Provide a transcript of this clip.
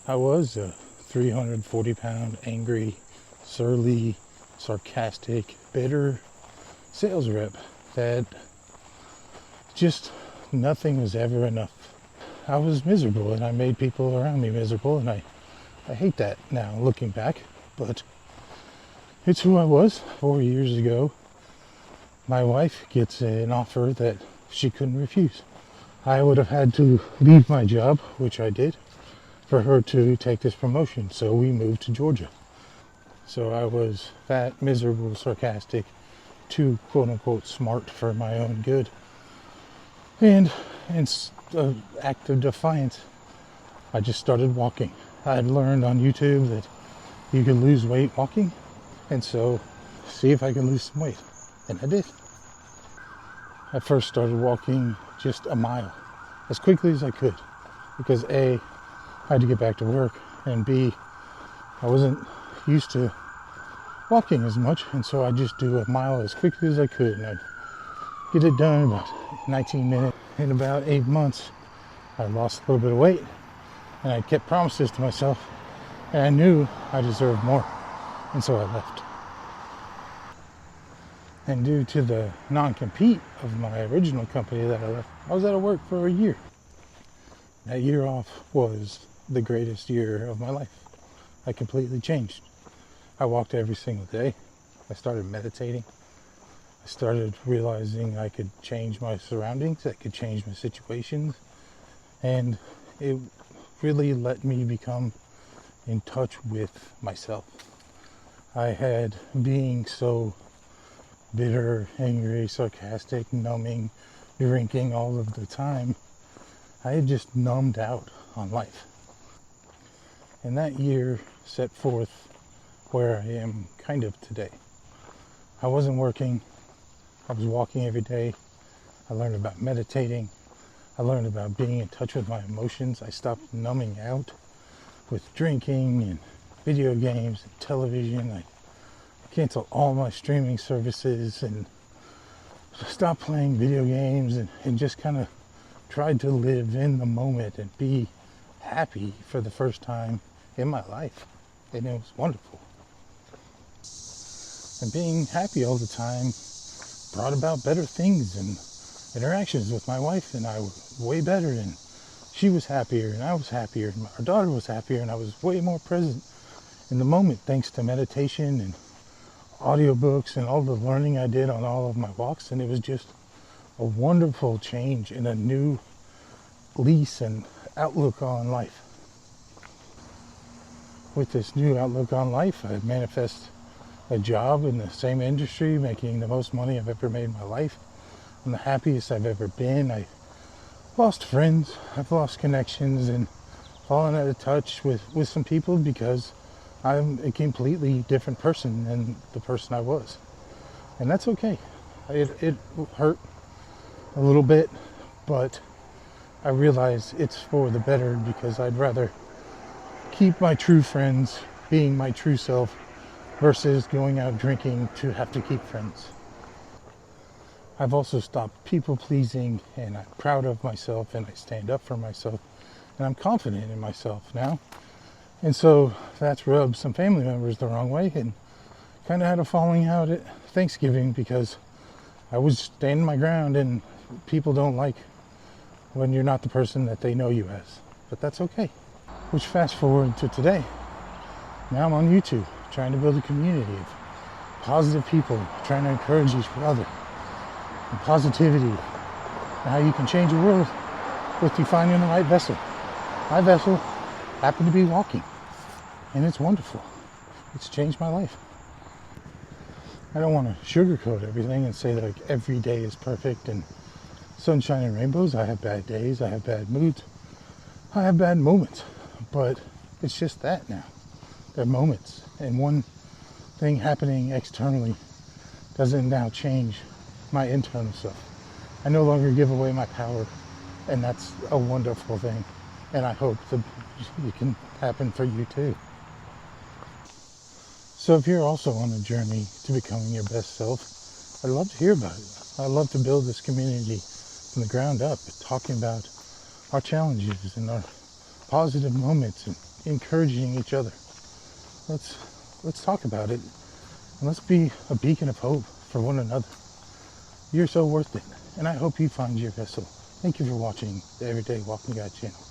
I was a 340-pound, angry, surly, sarcastic, bitter sales rep that just nothing was ever enough. I was miserable and I made people around me miserable, and I hate that now looking back, but it's who I was 4 years ago. My wife gets an offer that she couldn't refuse. I would have had to leave my job, which I did, for her to take this promotion. So we moved to Georgia. So I was fat, miserable, sarcastic, too quote unquote smart for my own good. And in an act of defiance, I just started walking. I had learned on YouTube that you can lose weight walking, and so see if I can lose some weight. And I did. I first started walking just a mile as quickly as I could because A, I had to get back to work, and B, I wasn't used to walking as much, and so I just do a mile as quickly as I could, and I'd get it done in about 19 minutes. In about 8 months, I lost a little bit of weight, and I kept promises to myself, and I knew I deserved more, and so I left. And due to the non-compete of my original company that I left, I was out of work for a year. That year off was the greatest year of my life. I completely changed. I walked every single day. I started meditating. I started realizing I could change my surroundings, I could change my situations, and it really let me become in touch with myself. I had being so bitter, angry, sarcastic, numbing, drinking all of the time, I had just numbed out on life. And that year set forth where I am kind of today. I wasn't working, I was walking every day. I learned about meditating. I learned about being in touch with my emotions. I stopped numbing out with drinking and video games and television. I canceled all my streaming services and stopped playing video games and just kind of tried to live in the moment and be happy for the first time in my life. And it was wonderful. And being happy all the time brought about better things, and interactions with my wife and I were way better, and she was happier and I was happier and our daughter was happier, and I was way more present in the moment thanks to meditation and audiobooks and all the learning I did on all of my walks. And it was just a wonderful change and a new lease and outlook on life. With this new outlook on life, I manifest a job in the same industry, making the most money I've ever made in my life. I'm the happiest I've ever been. I lost friends, I've lost connections, and fallen out of touch with some people because I'm a completely different person than the person I was. And that's okay. It hurt a little bit, but I realize it's for the better, because I'd rather keep my true friends, being my true self, versus going out drinking to have to keep friends. I've also stopped people pleasing, and I'm proud of myself, and I stand up for myself, and I'm confident in myself now. And so that's rubbed some family members the wrong way, and kind of had a falling out at Thanksgiving because I was standing my ground, and people don't like when you're not the person that they know you as. But that's okay. Which fast forward to today. Now I'm on YouTube, trying to build a community of positive people, trying to encourage each other, and positivity, and how you can change the world with you finding the right vessel. My vessel happened to be walking, and it's wonderful. It's changed my life. I don't want to sugarcoat everything and say that like every day is perfect and sunshine and rainbows. I have bad days, I have bad moods, I have bad moments, but it's just that now. They're moments, and one thing happening externally doesn't now change my internal self. I no longer give away my power, and that's a wonderful thing, and I hope that it can happen for you too. So if you're also on a journey to becoming your best self, I'd love to hear about it. I'd love to build this community from the ground up, talking about our challenges and our positive moments, and encouraging each other. Let's talk about it, and let's be a beacon of hope for one another. You're so worth it, and I hope you find your vessel. Thank you for watching the Everyday Walking Guide channel.